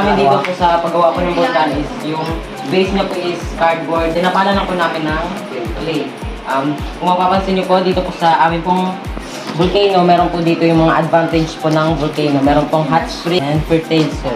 namin dito po sa paggawa po ng volcano is yung base niya po is cardboard. Dinapalan lang po namin ng clay. Kung mapapansin niyo po dito po sa amin pong volcano, meron po dito yung mga advantage po ng volcano. Meron pong hot spring and fertilizer.